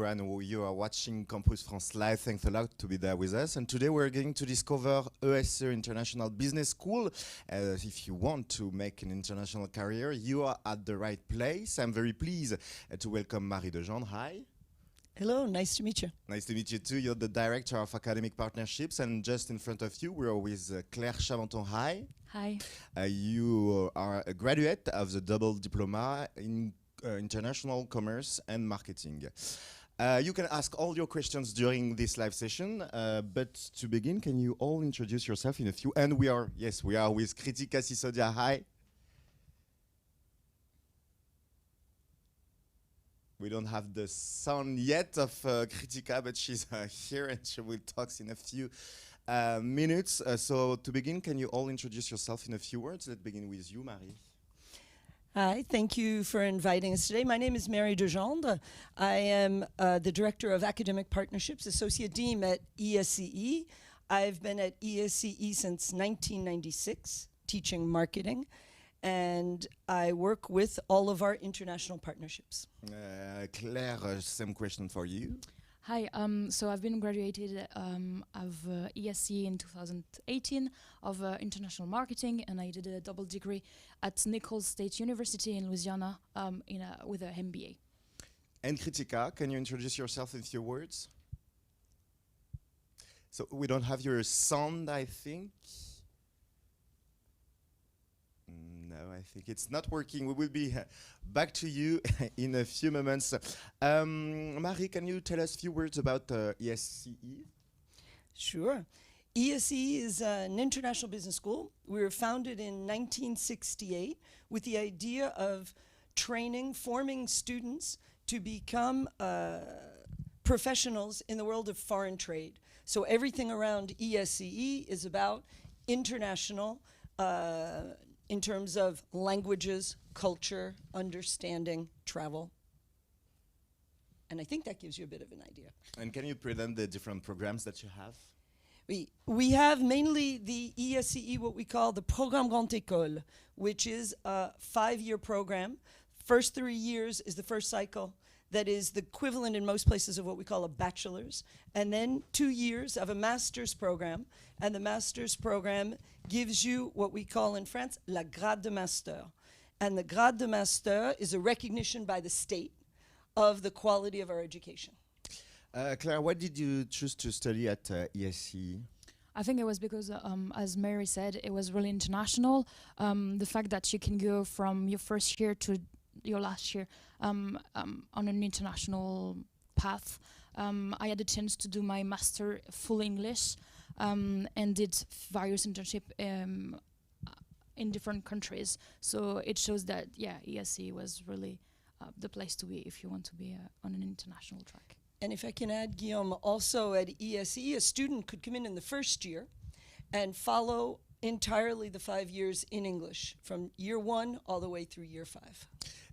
and you are watching Campus France Live. Thanks a lot to be there with us. And today we're going to discover ESCE International Business School. If you want to make an international career, you are at the right place. I'm very pleased to welcome Marie Degendre. Hi. Hello, nice to meet you. Nice to meet you too. You're the Director of Academic Partnerships, and just in front of you, we're with Claire Chavanton. Hi. Hi. You are a graduate of the double diploma in International Commerce and Marketing. You can ask all your questions during this live session, but to begin, can you all introduce yourself in a few? And we are with Kritika Sisodia. Hi. We don't have the sound yet of Kritika, but she's here and she will talk in a few minutes. So to begin, can you all introduce yourself in a few words? Let's begin with you, Marie. Hi, thank you for inviting us today. My name is Marie Degendre. I am the Director of Academic Partnerships, Associate Dean at ESCE. I've been at ESCE since 1996, teaching marketing. And I work with all of our international partnerships. Claire, same question for you. Hi, so I've been graduated of ESCE in 2018 of international marketing, and I did a double degree at Nichols State University in Louisiana with an MBA. And Kritika, can you introduce yourself in a few words? So we don't have your sound, I think. No, I think it's not working. We will be back to you in a few moments. Marie, can you tell us a few words about ESCE? Sure. ESCE is an international business school. We were founded in 1968 with the idea of forming students to become professionals in the world of foreign trade. So everything around ESCE is about international in terms of languages, culture, understanding, travel. And I think that gives you a bit of an idea. And can you present the different programs that you have? We have mainly the ESCE, what we call the Programme Grande École, which is a 5-year program. First 3 years is the first cycle. That is the equivalent in most places of what we call a bachelor's. And then 2 years of a master's program. And the master's program gives you what we call in France, la grade de master. And the grade de master is a recognition by the state of the quality of our education. Claire, why did you choose to study at ESCE? I think it was because, as Mary said, it was really international. The fact that you can go from your first year to your last year on an international path. I had a chance to do my master full English and did various internships in different countries. So it shows that, ESCE was really the place to be if you want to be on an international track. And if I can add, Guillaume, also at ESCE, a student could come in the first year and follow entirely the 5 years in English, from year 1 all the way through year 5.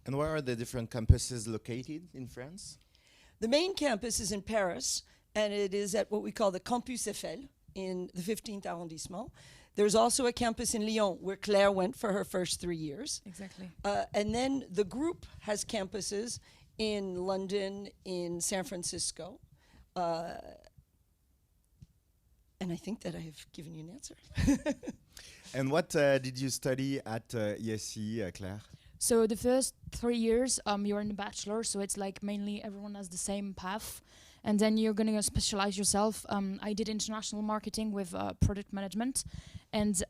And where are the different campuses located in France? The main campus is in Paris, and it is at what we call the Campus Eiffel in the 15th arrondissement. There's also a campus in Lyon, where Claire went for her first 3 years. Exactly. And then the group has campuses in London, in San Francisco. And I think that I have given you an answer. And what did you study at ESCE, Claire? So the first 3 years, you're in a bachelor, so it's like mainly everyone has the same path. And then you're going to specialize yourself. I did international marketing with product management. And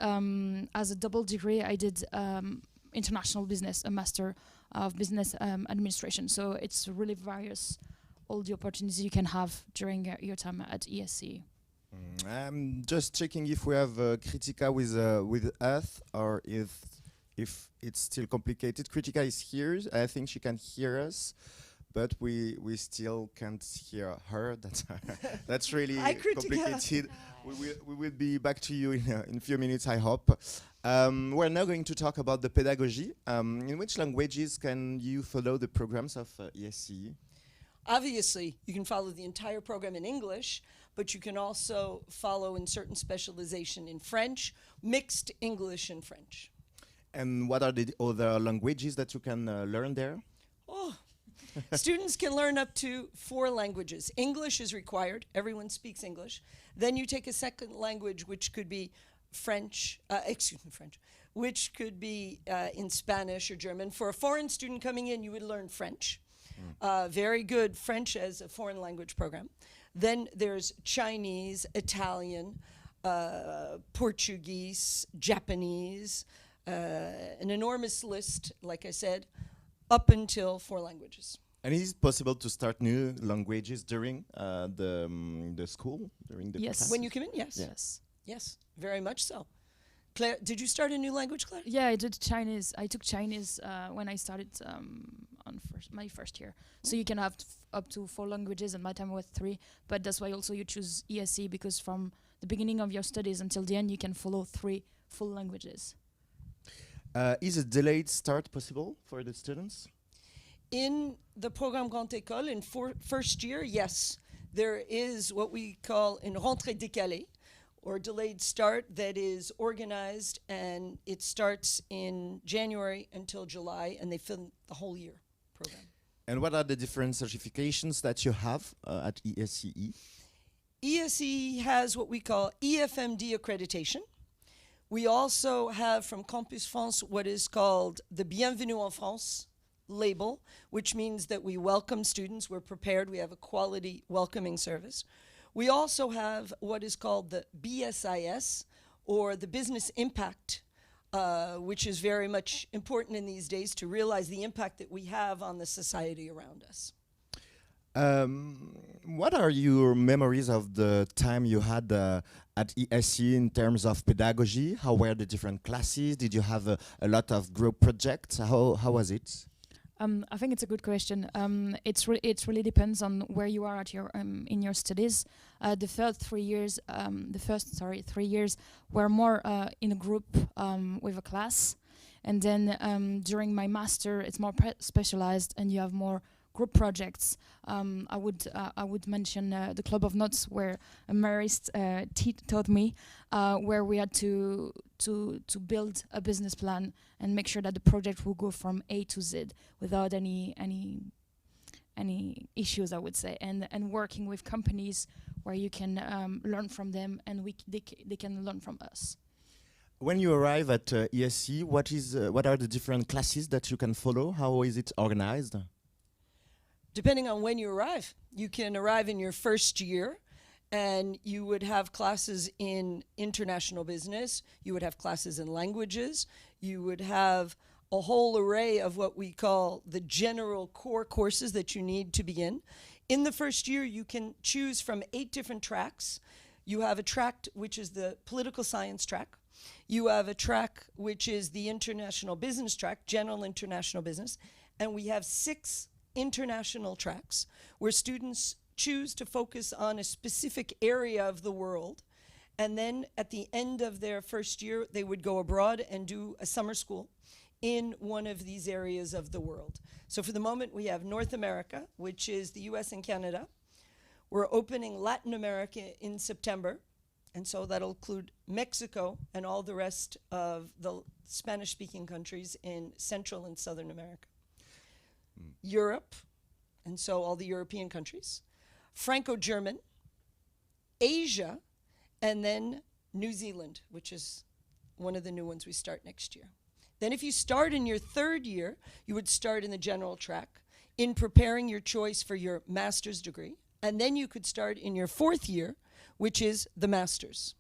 as a double degree, I did international business, a master of business administration. So it's really various, all the opportunities you can have during your time at ESCE. I'm just checking if we have Kritika with us, or if it's still complicated. Kritika is here. I think she can hear us, but we still can't hear her. That's really complicated. We will be back to you in a few minutes, I hope. We're now going to talk about the pedagogy. In which languages can you follow the programs of ESCE? Obviously, you can follow the entire program in English, but you can also follow in certain specialization in French, mixed English and French. And what are the other languages that you can learn there? Oh, Students can learn up to 4 languages. English is required. Everyone speaks English. Then you take a second language, which could be French, which could be in Spanish or German. For a foreign student coming in, you would learn French. Very good French as a foreign language program. Then there's Chinese, Italian, Portuguese, Japanese, an enormous list, like I said, up until 4 languages. And is it possible to start new languages during the school, during the Yes. classes? When you come in, yes. Yes. Yes, very much so. Claire, did you start a new language, Claire? Yeah, I did Chinese. I took Chinese when I started on my first year. So you can have up to 4 languages, and my time was 3. But that's why also you choose ESCE, because from the beginning of your studies until the end, you can follow 3 full languages. Is a delayed start possible for the students? In the Programme Grande École, in first year, yes. There is what we call une rentrée décalée, or delayed start, that is organized, and it starts in January until July, and they fill the whole year program. And what are the different certifications that you have at ESCE? ESCE has what we call EFMD accreditation. We also have from Campus France what is called the Bienvenue en France label, which means that we welcome students, we're prepared, we have a quality welcoming service. We also have what is called the BSIS, or the Business Impact, which is very much important in these days to realize the impact that we have on the society around us. What are your memories of the time you had at ESCE in terms of pedagogy? How were the different classes? Did you have a lot of group projects? How was it? I think it's a good question. It really depends on where you are at your in your studies. The first 3 years, were more in a group with a class, and then during my master, it's more specialized, and you have more group projects. I would mention the Club of Notes, where a Marist taught me, where we had to build a business plan and make sure that the project will go from A to Z without any issues, I would say, and working with companies where you can learn from them, and they can learn from us. When you arrive at ESCE, what are the different classes that you can follow? How is it organized? Depending on when you arrive. You can arrive in your first year, and you would have classes in international business, you would have classes in languages, you would have a whole array of what we call the general core courses that you need to begin. In the first year, you can choose from 8 different tracks. You have a track which is the political science track. You have a track which is the international business track, general international business, and we have 6 international tracks where students choose to focus on a specific area of the world, and then at the end of their first year they would go abroad and do a summer school in one of these areas of the world. So for the moment we have North America, which is the US and Canada. We're opening Latin America in September, and so that'll include Mexico and all the rest of the Spanish-speaking countries in Central and Southern America. Europe, and so all the European countries, Franco-German, Asia, and then New Zealand, which is one of the new ones we start next year. Then if you start in your 3rd year, you would start in the general track in preparing your choice for your master's degree, and then you could start in your 4th year, which is the master's.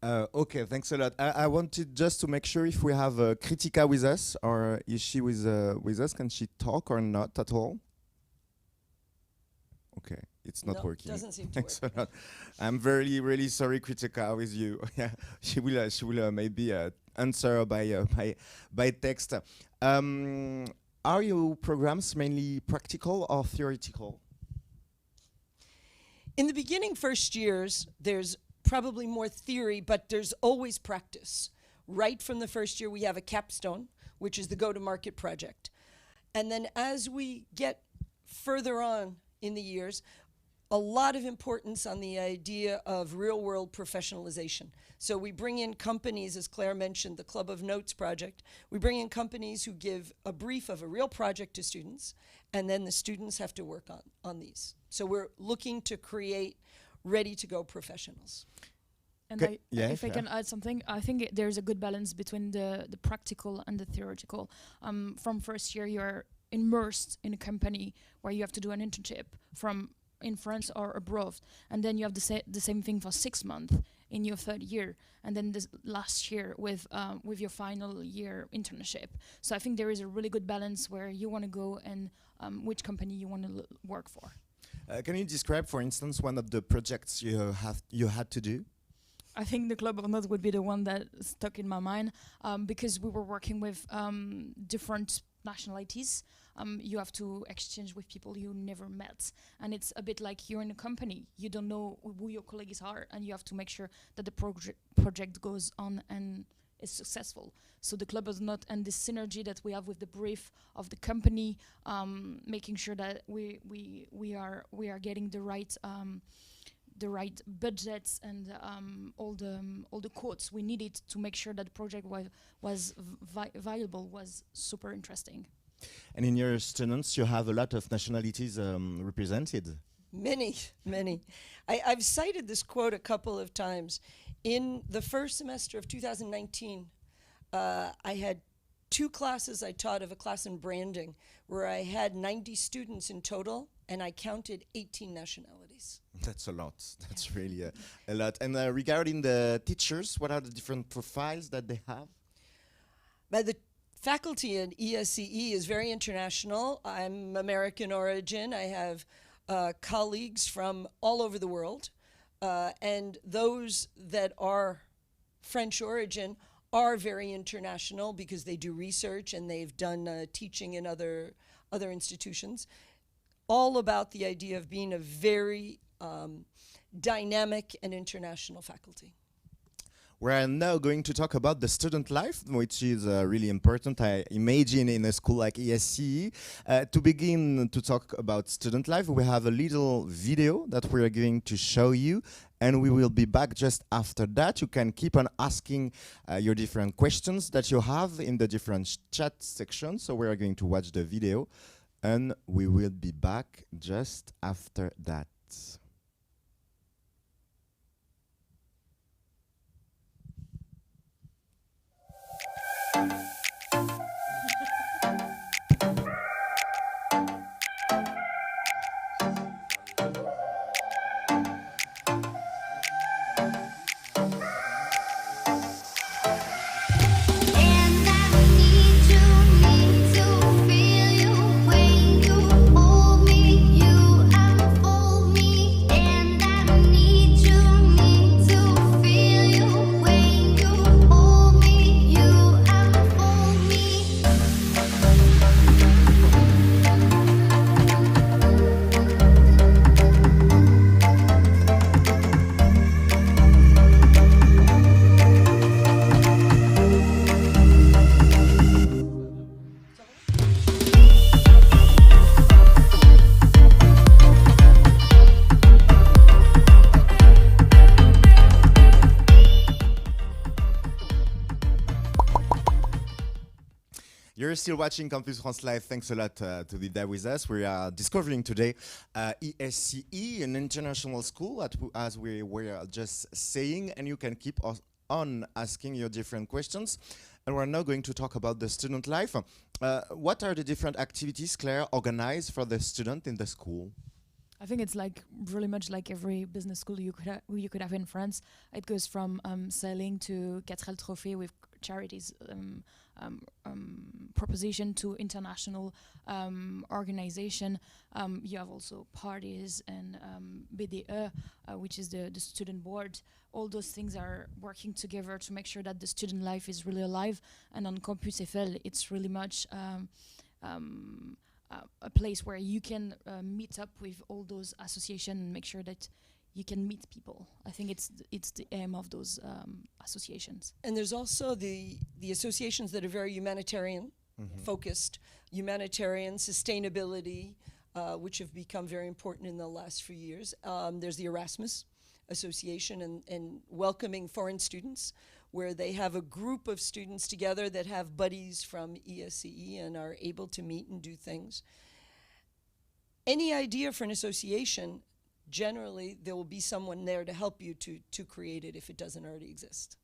Okay, thanks a lot. I wanted just to make sure if we have Kritika with us, or is she with us? Can she talk or not at all? Okay, it's not working. Doesn't seem to Thanks work. a lot. I'm really sorry, Kritika, with you. Yeah, she will maybe answer by text. Are your programs mainly practical or theoretical? In the beginning first years, there's probably more theory, but there's always practice. Right from the first year, we have a capstone, which is the go-to-market project. And then as we get further on in the years, a lot of importance on the idea of real-world professionalization. So we bring in companies, as Claire mentioned, the Club of Notes project. We bring in companies who give a brief of a real project to students, and then the students have to work on these. So we're looking to create ready-to-go professionals. And if I yeah. can add something, I think there's a good balance between the practical and the theoretical. From first year, you're immersed in a company where you have to do an internship from in France or abroad, and then you have the same thing for 6 months in your third year, and then this last year with your final year internship. So I think there is a really good balance where you want to go and which company you want to work for. Can you describe, for instance, one of the projects you had to do? I think the Club of Notes would be the one that stuck in my mind because we were working with different nationalities. You have to exchange with people you never met, and it's a bit like you're in a company. You don't know who your colleagues are, and you have to make sure that the project goes on and is successful. So the Club of Notes and the synergy that we have with the brief of the company, making sure that we are getting the right budgets and all the quotes we needed to make sure that the project was viable was super interesting. And in your students, you have a lot of nationalities represented. Many. I've cited this quote a couple of times. In the first semester of 2019, I had 2 classes I taught of a class in branding where I had 90 students in total, and I counted 18 nationalities. That's a lot. That's really a lot. And regarding the teachers, what are the different profiles that they have? But the faculty at ESCE is very international. I'm American origin. I have colleagues from all over the world. And those that are French origin are very international because they do research and they've done teaching in other institutions. All about the idea of being a very dynamic and international faculty. We're now going to talk about the student life, which is really important, I imagine, in a school like ESCE. To begin to talk about student life, we have a little video that we're going to show you, and we will be back just after that. You can keep on asking your different questions that you have in the different chat sections. So we're going to watch the video, and we will be back just after that. You're still watching Campus France Live. Thanks a lot to be there with us. We are discovering today ESCE, an international school, as we were just saying, and you can keep on asking your different questions. And we're now going to talk about the student life. What are the different activities, Claire, organized for the student in the school? I think it's like really much like every business school you could have in France. It goes from sailing to Quatre Trophée with charities proposition to international organization. You have also parties and BDE, which is the student board. All those things are working together to make sure that the student life is really alive. And on Campus Eiffel, it's really much a place where you can meet up with all those associations and make sure that you can meet people. I think it's the aim of those associations. And there's also the associations that are very humanitarian focused, humanitarian, sustainability, which have become very important in the last few years. There's the Erasmus Association and welcoming foreign students, where they have a group of students together that have buddies from ESCE and are able to meet and do things. Any idea for an association, generally there will be someone there to help you to create it if it doesn't already exist.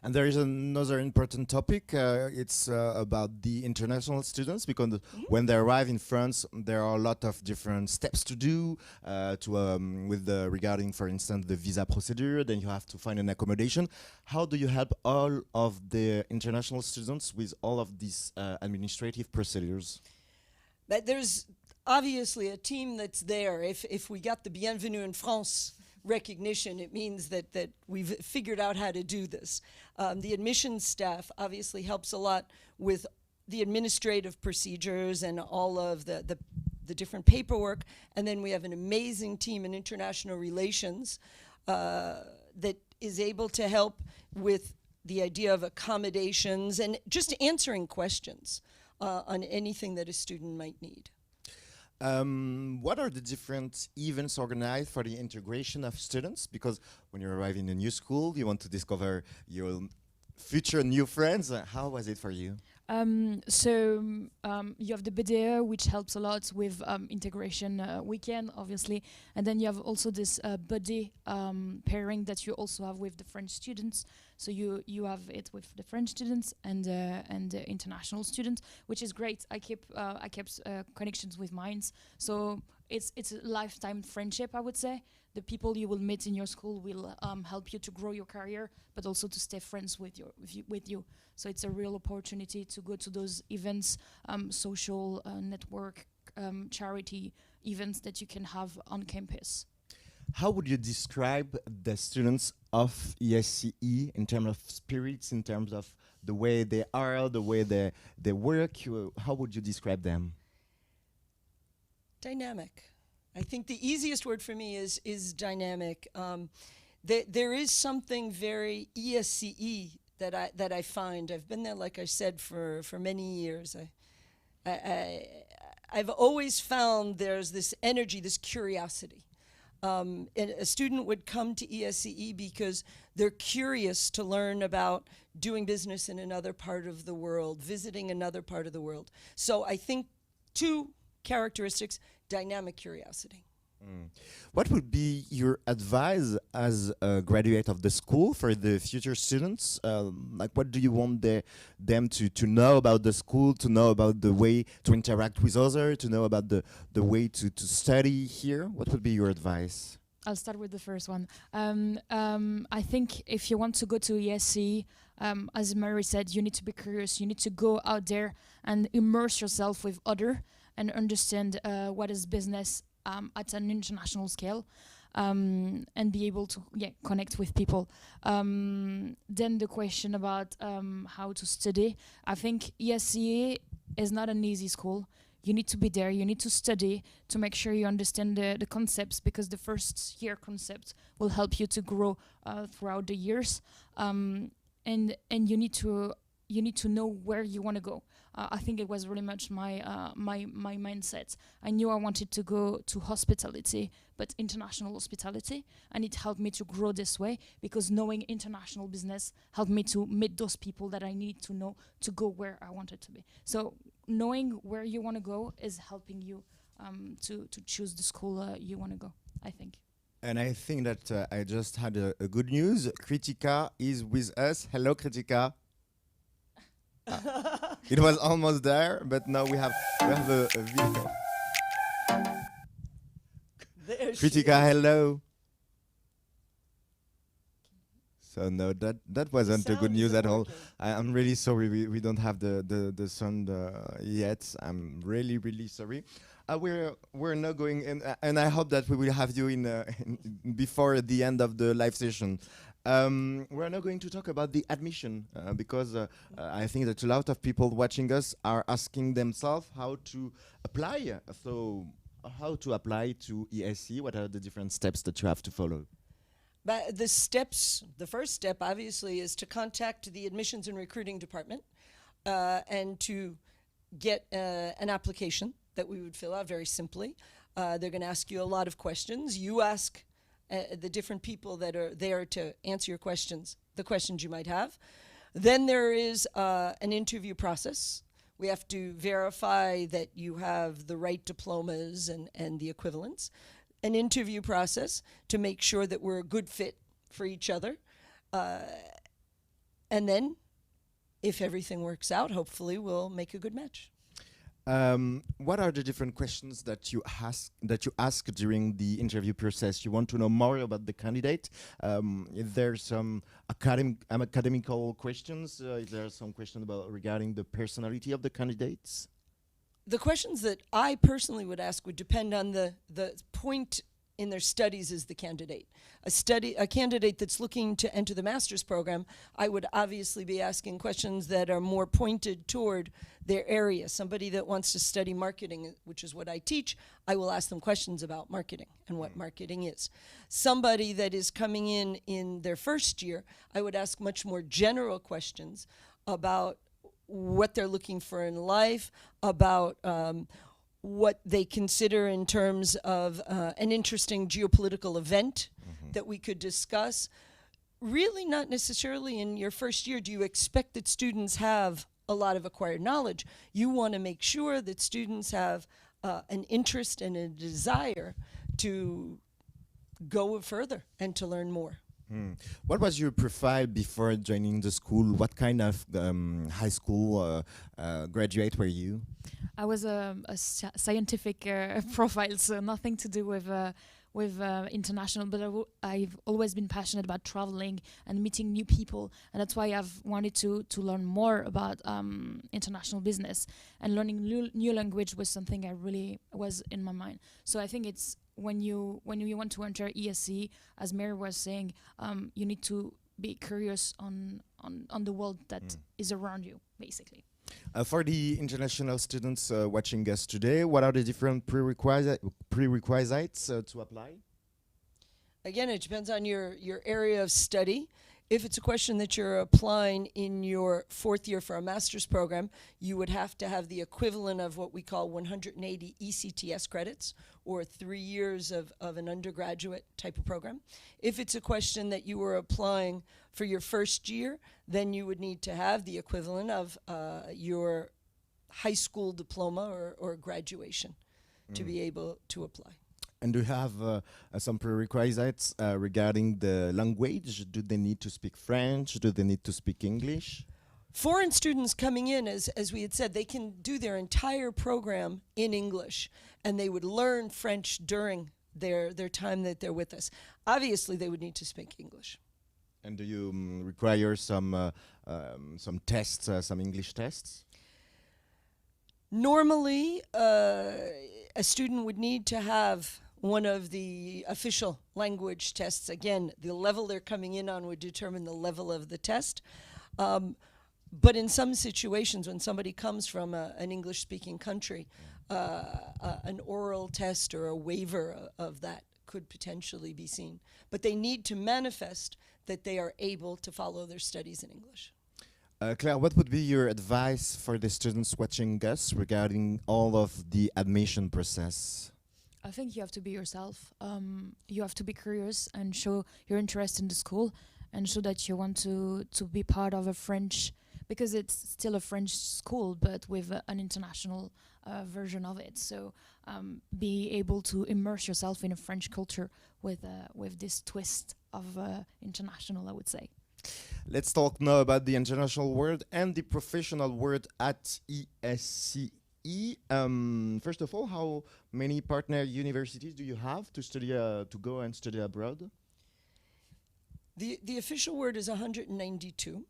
And there is another important topic. It's about the international students, because when they arrive in France, there are a lot of different steps to do regarding, for instance, the visa procedure. Then you have to find an accommodation. How do you help all of the international students with all of these administrative procedures? There's obviously a team that's there. If we got the Bienvenue in France recognition, it means that we've figured out how to do this. The admissions staff obviously helps a lot with the administrative procedures and all of the different paperwork. And then we have an amazing team in international relations that is able to help with the idea of accommodations and just answering questions on anything that a student might need. What are the different events organized for the integration of students? Because when you arrive in a new school, you want to discover your future new friends. How was it for you? You have the BDE, which helps a lot with integration weekend, obviously, and then you have also this buddy pairing that you also have with the French students. So you have it with the French students and the international students, which is great. I kept connections with mine, so it's a lifetime friendship, I would say. The people you will meet in your school will help you to grow your career, but also to stay friends with you. So it's a real opportunity to go to those events, social network, charity events that you can have on campus. How would you describe the students of ESCE in terms of spirits, in terms of the way they are, the way they work? How would you describe them? Dynamic. I think the easiest word for me is dynamic. There is something very ESCE that I find. I've been there, like I said, for many years. I've always found there's this energy, this curiosity. And a student would come to ESCE because they're curious to learn about doing business in another part of the world, visiting another part of the world. So I think two characteristics: dynamic curiosity. What would be your advice as a graduate of the school for the future students? Like, what do you want them to know about the school, to know about the way to interact with others, to know about the way to study here? What would be your advice? I'll start with the first one. I think if you want to go to ESCE, as Mary said, you need to be curious. You need to go out there and immerse yourself with others and understand what is business at an international scale, and be able to connect with people. Then the question about how to study. I think ESCE is not an easy school. You need to be there, you need to study to make sure you understand the concepts, because the first year concept will help you to grow throughout the years. And you need to know where you want to go. I think it was really much my mindset. I knew I wanted to go to hospitality, but international hospitality, and it helped me to grow this way, because knowing international business helped me to meet those people that I need to know to go where I wanted to be. So knowing where you want to go is helping you to choose the school you want to go, I think. And I think that I just had a good news. Kritika is with us. Hello, Kritika. It was almost there, but now we have a video. Kritika, hello. So no, that wasn't a good news at all. I'm really sorry. We don't have the sound yet. I'm really sorry. We're not going in, and I hope that we will have you in before the end of the live session. We're now going to talk about the admission, because I think that a lot of people watching us are asking themselves how to apply. So how to apply to ESCE? What are the different steps that you have to follow? But the first step, obviously, is to contact the admissions and recruiting department and to get an application that we would fill out very simply. They're going to ask you a lot of questions. You ask the different people that are there to answer your questions, the questions you might have. Then there is an interview process. We have to verify that you have the right diplomas and the equivalents. An interview process to make sure that we're a good fit for each other. And then, if everything works out, hopefully we'll make a good match. What are the different questions that you ask during the interview process? You want to know more about the candidate? If there's some academical questions, if there are some questions about regarding the personality of the candidates? The questions that I personally would ask would depend on the point in their studies as the candidate. A candidate that's looking to enter the master's program, I would obviously be asking questions that are more pointed toward their area. Somebody that wants to study marketing, which is what I teach, I will ask them questions about marketing and what marketing is. Somebody that is coming in their first year, I would ask much more general questions about what they're looking for in life, about what they consider in terms of an interesting geopolitical event that we could discuss. Really not necessarily in your first year do you expect that students have a lot of acquired knowledge. You want to make sure that students have an interest and a desire to go further and to learn more. What was your profile before joining the school? What kind of high school graduate were you? I was a scientific profile, so nothing to do with international. But I've always been passionate about traveling and meeting new people, and that's why I've wanted to learn more about international business. And learning new language was something I really was in my mind. So I think it's when you want to enter ESCE, as Mary was saying, you need to be curious on the world that is around you, basically. For the international students watching us today, what are the different prerequisites to apply? Again, it depends on your area of study. If it's a question that you're applying in your fourth year for a master's program, you would have to have the equivalent of what we call 180 ECTS credits, or 3 years of an undergraduate type of program. If it's a question that you were applying for your first year, then you would need to have the equivalent of your high school diploma or graduation to be able to apply. And do you have some prerequisites regarding the language? Do they need to speak French? Do they need to speak English? Foreign students coming in, as we had said, they can do their entire program in English, and they would learn French during their time that they're with us. Obviously, they would need to speak English. And do you require some tests, some English tests? Normally, a student would need to have one of the official language tests. Again, the level they're coming in on would determine the level of the test. But in some situations, when somebody comes from an English-speaking country, an oral test or a waiver of that could potentially be seen. But they need to manifest that they are able to follow their studies in English. Claire, what would be your advice for the students watching us regarding all of the admission process? I think you have to be yourself. You have to be curious and show your interest in the school, and show that you want to be part of a French, because it's still a French school, but with an international version of it. So be able to immerse yourself in a French culture with this twist of international, I would say. Let's talk now about the international world and the professional world at ESCE. First of all, how many partner universities do you have to study to go and study abroad? The official word is 192.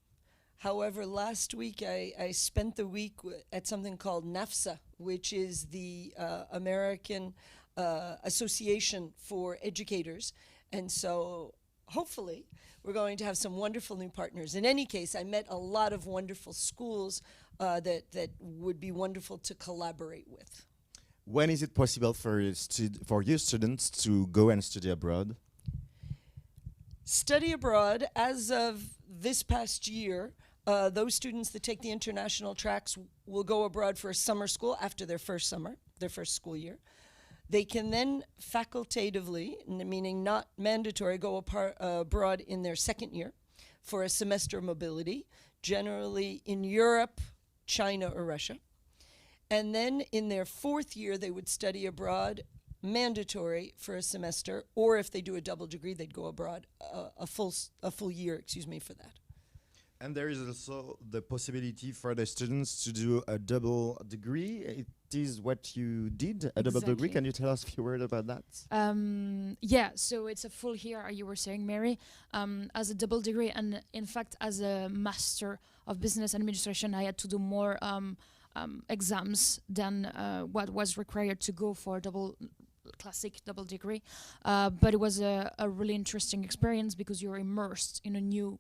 However, last week I spent the week at something called NAFSA, which is the American Association for Educators. And so hopefully we're going to have some wonderful new partners. In any case, I met a lot of wonderful schools that would be wonderful to collaborate with. When is it possible for you students to go and study abroad? Study abroad, as of this past year, those students that take the international tracks will go abroad for a summer school after their first school year. They can then facultatively, meaning not mandatory, go abroad in their second year for a semester mobility, generally in Europe, China, or Russia. And then in their fourth year, they would study abroad, mandatory for a semester, or if they do a double degree, they'd go abroad a full year, for that. And there is also the possibility for the students to do a double degree. It is what you did, a double degree. Can you tell us a few words about that? Yeah, so it's a full year, you were saying, Mary, as a double degree. And in fact, as a Master of Business Administration, I had to do more exams than what was required to go for classic double degree. But it was a really interesting experience because you're immersed in a new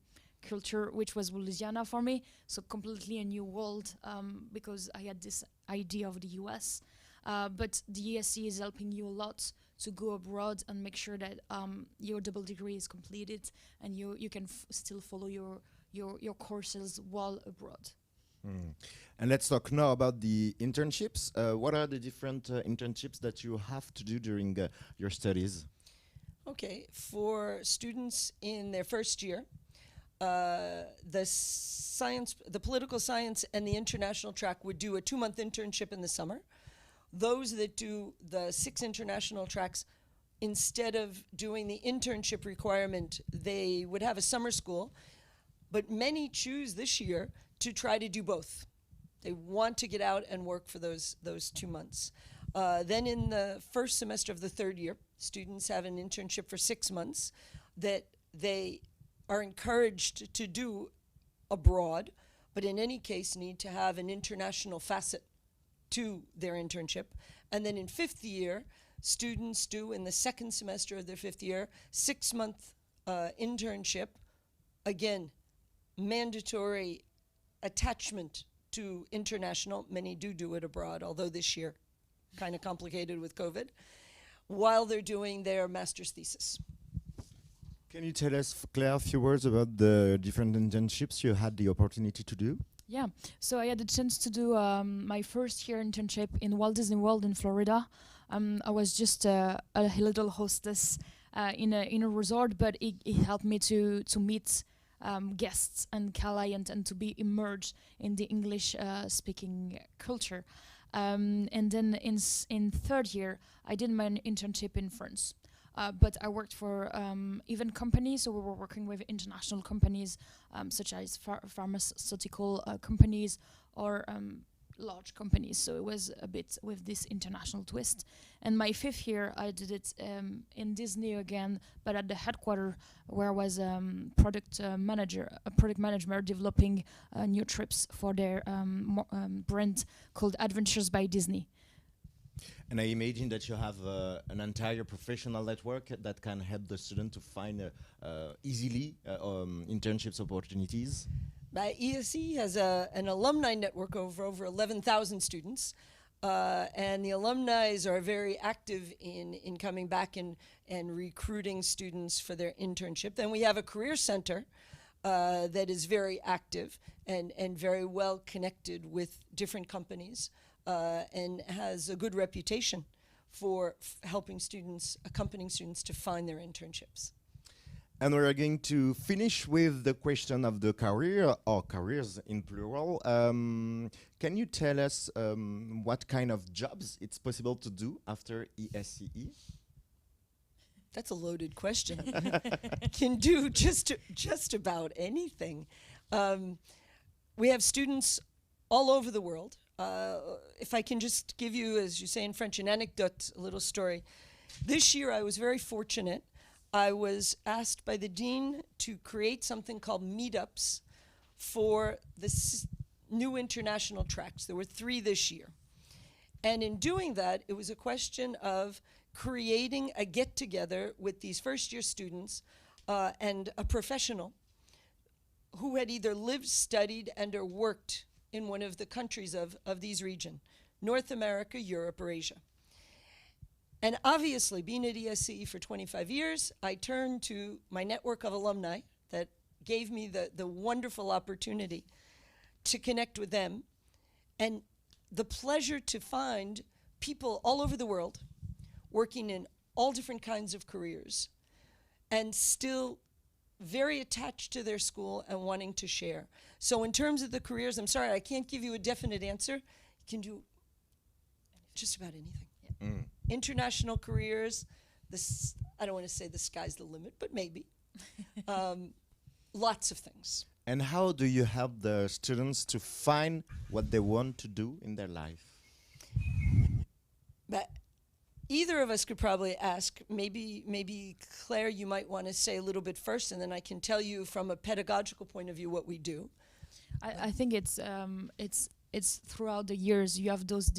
culture, which was Louisiana for me, so completely a new world, because I had this idea of the US. But the ESCE is helping you a lot to go abroad and make sure that your double degree is completed and you can still follow your courses while abroad. And let's talk now about the internships. What are the different internships that you have to do during your studies? Okay, for students in their first year, the political science and the international track would do a 2-month internship in the summer. Those that do the 6 international tracks, instead of doing the internship requirement, they would have a summer school. But many choose this year to try to do both. They want to get out and work for those 2 months. Then in the first semester of the third year, students have an internship for 6 months that they are encouraged to do abroad, but in any case need to have an international facet to their internship. And then in fifth year, students do in the second semester of their fifth year, 6-month internship. Again, mandatory attachment to international. Many do it abroad, although this year kind of complicated with COVID, while they're doing their master's thesis. Can you tell us, Claire, a few words about the different internships you had the opportunity to do? Yeah, so I had the chance to do my first year internship in Walt Disney World in Florida. I was just a little hostess in a resort, but it helped me to meet guests and clients and to be immersed in the English speaking culture. And then in third year, I did my internship in France. But I worked for event companies, so we were working with international companies such as pharmaceutical companies or large companies. So it was a bit with this international twist. And my fifth year, I did it in Disney again, but at the headquarters where I was product manager developing new trips for their brand called Adventures by Disney. And I imagine that you have an entire professional network that can help the student to find easily internships opportunities. ESCE has an alumni network of over 11,000 students, and the alumni are very active in coming back and recruiting students for their internship. Then we have a career center that is very active and very well connected with different companies. And has a good reputation for helping students, accompanying students to find their internships. And we're going to finish with the question of the career, or careers in plural. Can you tell us what kind of jobs it's possible to do after ESCE? That's a loaded question. Can do just about anything. We have students all over the world. If I can just give you, as you say in French, an anecdote, a little story. This year I was very fortunate. I was asked by the dean to create something called meetups for the new international tracks. There were 3 this year. And in doing that, it was a question of creating a get-together with these first-year students and a professional who had either lived, studied, and or worked in one of the countries of these regions, North America, Europe, or Asia. And obviously, being at ESCE for 25 years, I turned to my network of alumni that gave me the wonderful opportunity to connect with them, and the pleasure to find people all over the world working in all different kinds of careers, and still very attached to their school and wanting to share. So in terms of the careers, I'm sorry, I can't give you a definite answer. You can do just about anything. Mm. International careers, this, I don't want to say the sky's the limit, but maybe. Lots of things. And how do you help the students to find what they want to do in their life? But either of us could probably ask. Maybe Claire, you might want to say a little bit first, and then I can tell you from a pedagogical point of view what we do. I think it's throughout the years you have those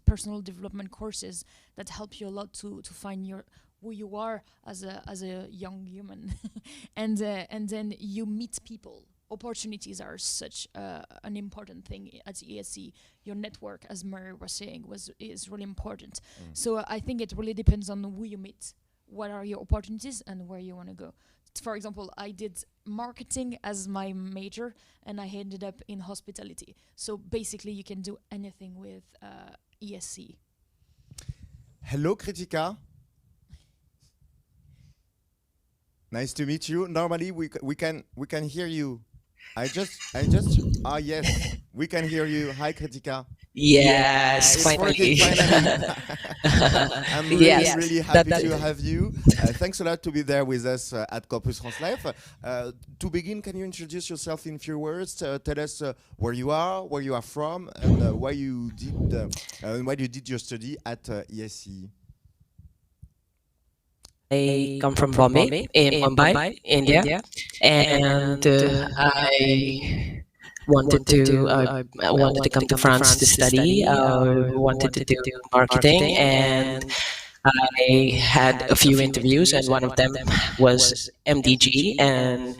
personal development courses that help you a lot to find who you are as a young human, and then you meet people. Opportunities are such an important thing at ESCE. Your network, as Mary was saying, is really important. So I think it really depends on who you meet, what are your opportunities, and where you want to go. For example, I did marketing as my major, and I ended up in hospitality. So basically, you can do anything with ESCE. Hello, Kritika. Nice to meet you. Normally, we can hear you. I just. Yes, we can hear you. Hi, Kritika. Yes, It's finally. working finally. I'm really happy to have you. Thanks a lot to be there with us at Campus France Life. To begin, can you introduce yourself in few words? Tell us where you are from, and why you did your study at ESCE. I come from Bombay in Mumbai, India, and I wanted to come to France to study. Wanted to do marketing, and I had a few interviews, and one of them was MDG, and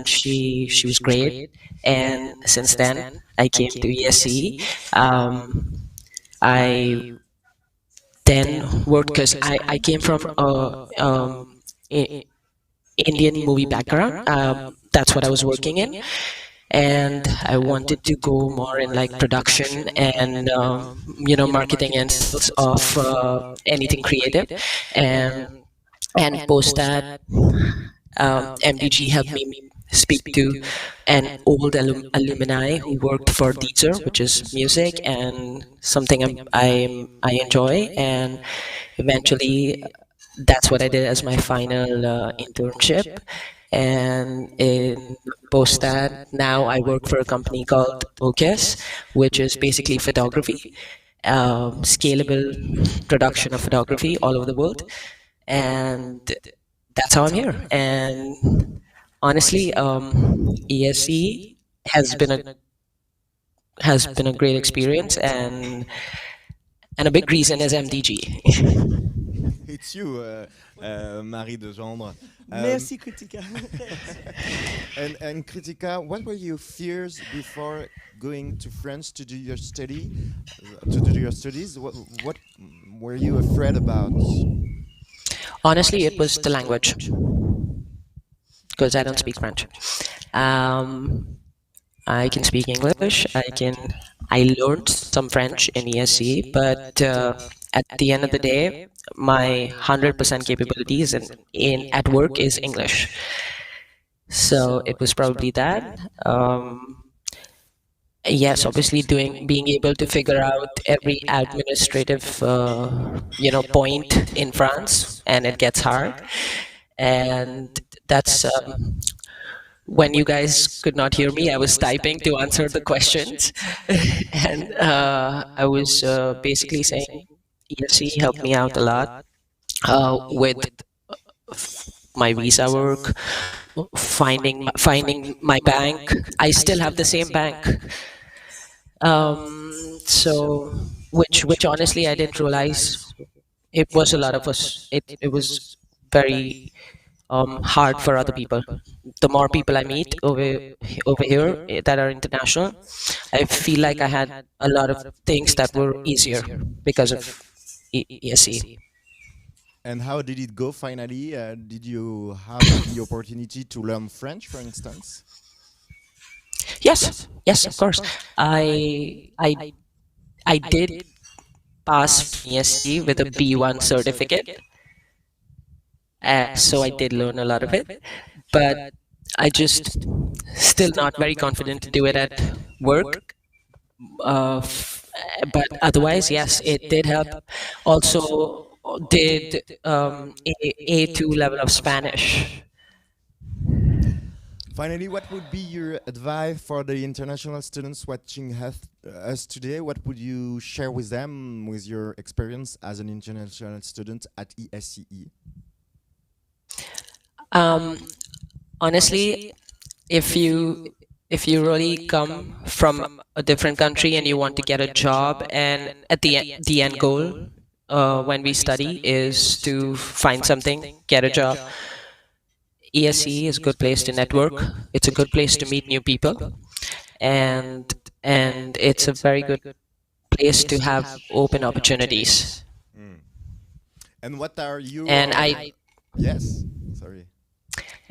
she was great. And since then, I came to ESC. I then worked because I came from Indian movie background. That's what I was working in, and I wanted to go more in like production and marketing and sales of anything creative, and post that MDG helped me speak to an old alumni who worked for Deezer, which is music and something I enjoy, and eventually that's what I did as my final internship. And in post that, now I work for a company called OKS, which is basically photography, scalable production of photography all over the world, and that's how I'm here. And honestly, ESC has been a great experience, and a big reason is MDG. It's you, Marie de Gendre. Merci, Kritika. And Kritika, what were your fears before going to France to do your studies? What were you afraid about? Honestly, it was the language, because I don't speak French. I can speak English. I learned some French in ESC, but at the end of the day, my 100% capabilities at work is English. So it was probably that. Yes, obviously being able to figure out every administrative point in France, and it gets hard. And that's when you guys could not hear me, I was typing to answer the questions, and I was basically saying ESC helped me out a lot with my visa work, finding my bank. I still have the same bank. So which honestly I didn't realize. It was a lot of us. It was very hard for other people. The more people I meet over here that are international, I feel like I had a lot of things that were easier because of ESC. And how did it go finally? Did you have the opportunity to learn French, for instance? Yes, of course. I did passed ESCE with a B1 certificate. So I did learn a lot of it, but I just still not very confident to do it at work. But otherwise, yes, it did help. Also, did A2 level of Spanish. Finally, what would be your advice for the international students watching us today? What would you share with them with your experience as an international student at ESCE? Honestly, if you really come from a different country and you want to get a job, and at the end goal when we study is to find something, get a job, ESCE is a good place to network. It's a good place to meet new people, and it's a very good place to have open opportunities. Mm. And what are you? And I Yes. Sorry.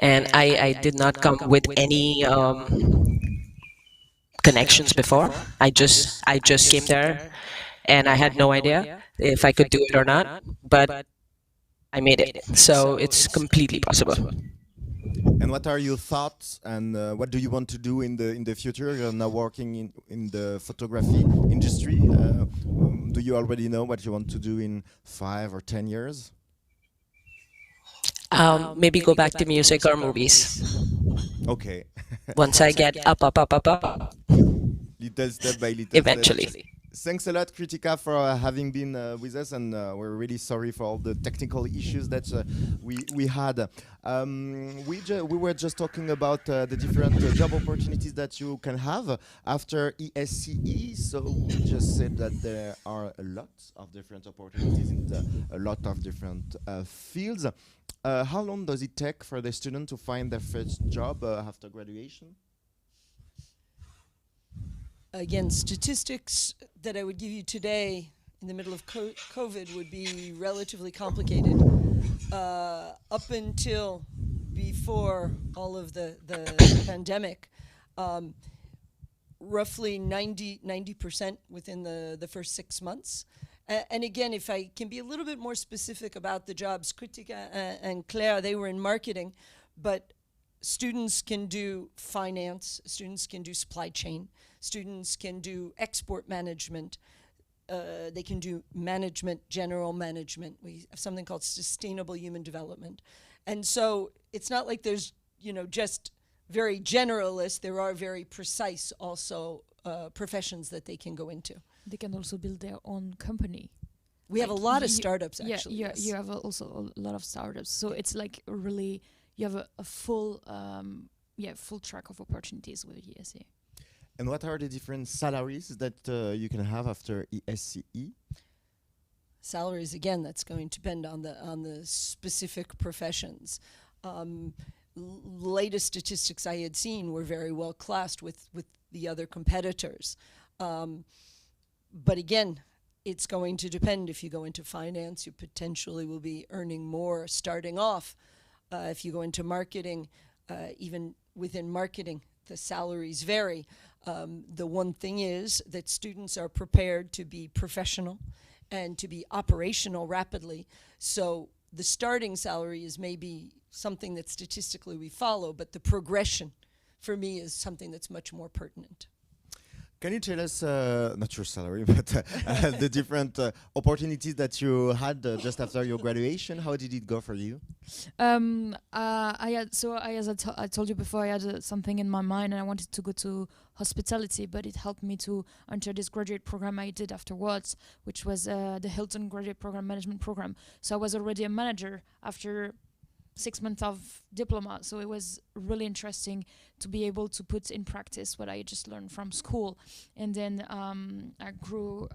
I did not come with any connections before. I just came there, and I had no idea if I could do it or not, but I made it. So it's completely possible. And what are your thoughts, and what do you want to do in the future? You're now working in the photography industry. Do you already know what you want to do in 5 or 10 years? Maybe go back to music or movies. Okay. Once I get up, Little step by little eventually. step. Thanks a lot, Kritika, for having been with us, and we're really sorry for all the technical issues that we had. We were just talking about the different job opportunities that you can have after ESCE. So we just said that there are a lot of different opportunities in a lot of different fields. How long does it take for the student to find their first job after graduation? Again, statistics that I would give you today in the middle of COVID would be relatively complicated. Up until before all of the pandemic, roughly 90% within the first 6 months. And again, if I can be a little bit more specific about the jobs, Kritika and Claire, they were in marketing, but students can do finance, students can do supply chain, students can do export management, they can do management, general management. We have something called sustainable human development. And so it's not like there's, just very generalist, there are very precise also professions that they can go into. They can also build their own company. We have a lot of startups, Yeah, actually. yeah, Yes. you have also a lot of startups. So it's like really, you have a full, full track of opportunities with ESA. And what are the different salaries that you can have after ESCE? Salaries, again, that's going to depend on the specific professions. Latest statistics I had seen were very well classed with the other competitors. But again, it's going to depend. If you go into finance, you potentially will be earning more starting off. If you go into marketing, even within marketing, the salaries vary. The one thing is that students are prepared to be professional and to be operational rapidly. So the starting salary is maybe something that statistically we follow, but the progression for me is something that's much more pertinent. Can you tell us, not your salary, but the different opportunities that you had just after your graduation? How did it go for you? I told you before, I had something in my mind, and I wanted to go to hospitality, but it helped me to enter this graduate program I did afterwards, which was the Hilton Graduate Program Management Program. So I was already a manager after 6 months of diploma, so it was really interesting to be able to put in practice what I just learned from school. And then I grew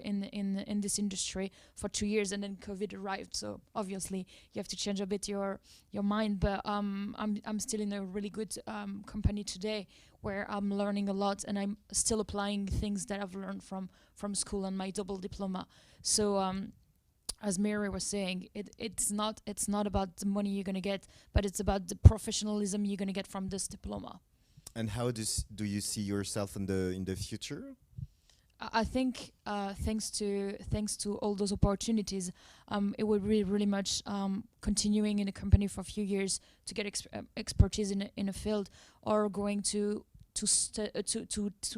in this industry for 2 years, and then COVID arrived. So obviously you have to change a bit your mind. But I'm still in a really good company today, where I'm learning a lot, and I'm still applying things that I've learned from school and my double diploma. So as Mary was saying, it's not about the money you're gonna get, but it's about the professionalism you're gonna get from this diploma. And how do you see yourself in the future? I think thanks to all those opportunities, it would be really much continuing in a company for a few years to get expertise in a field, or going to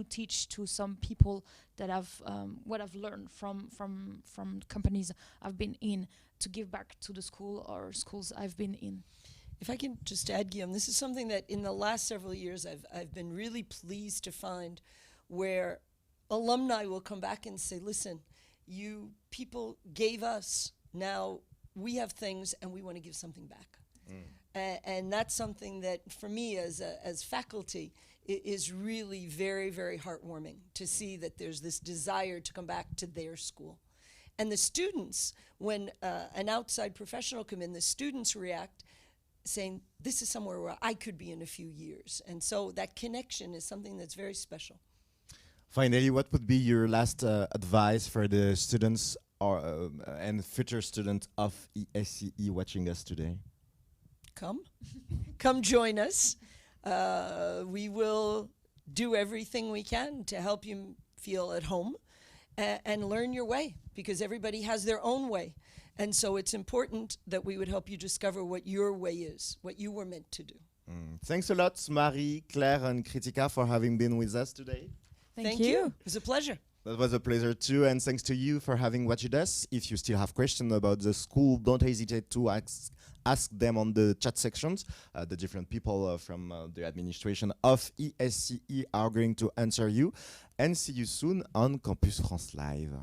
teach to some people that have what I've learned from companies I've been in, to give back to the school or schools I've been in. If I can just add, Guillaume, this is something that in the last several years I've been really pleased to find, where alumni will come back and say, listen, you people gave us, now we have things and we want to give something back. And that's something that for me as faculty is really very, very heartwarming to see that there's this desire to come back to their school. And the students, when an outside professional come in, the students react saying, this is somewhere where I could be in a few years. And so that connection is something that's very special. Finally, what would be your last advice for the students or and future students of ESCE watching us today? Come join us. We will do everything we can to help you feel at home and learn your way, because everybody has their own way. And so it's important that we would help you discover what your way is, what you were meant to do. Thanks a lot, Marie, Claire, and Kritika, for having been with us today. Thank you. It was a pleasure. That was a pleasure too, and thanks to you for having watched us. If you still have questions about the school, don't hesitate to ask them on the chat sections. The different people from the administration of ESCE are going to answer you. And see you soon on Campus France Live.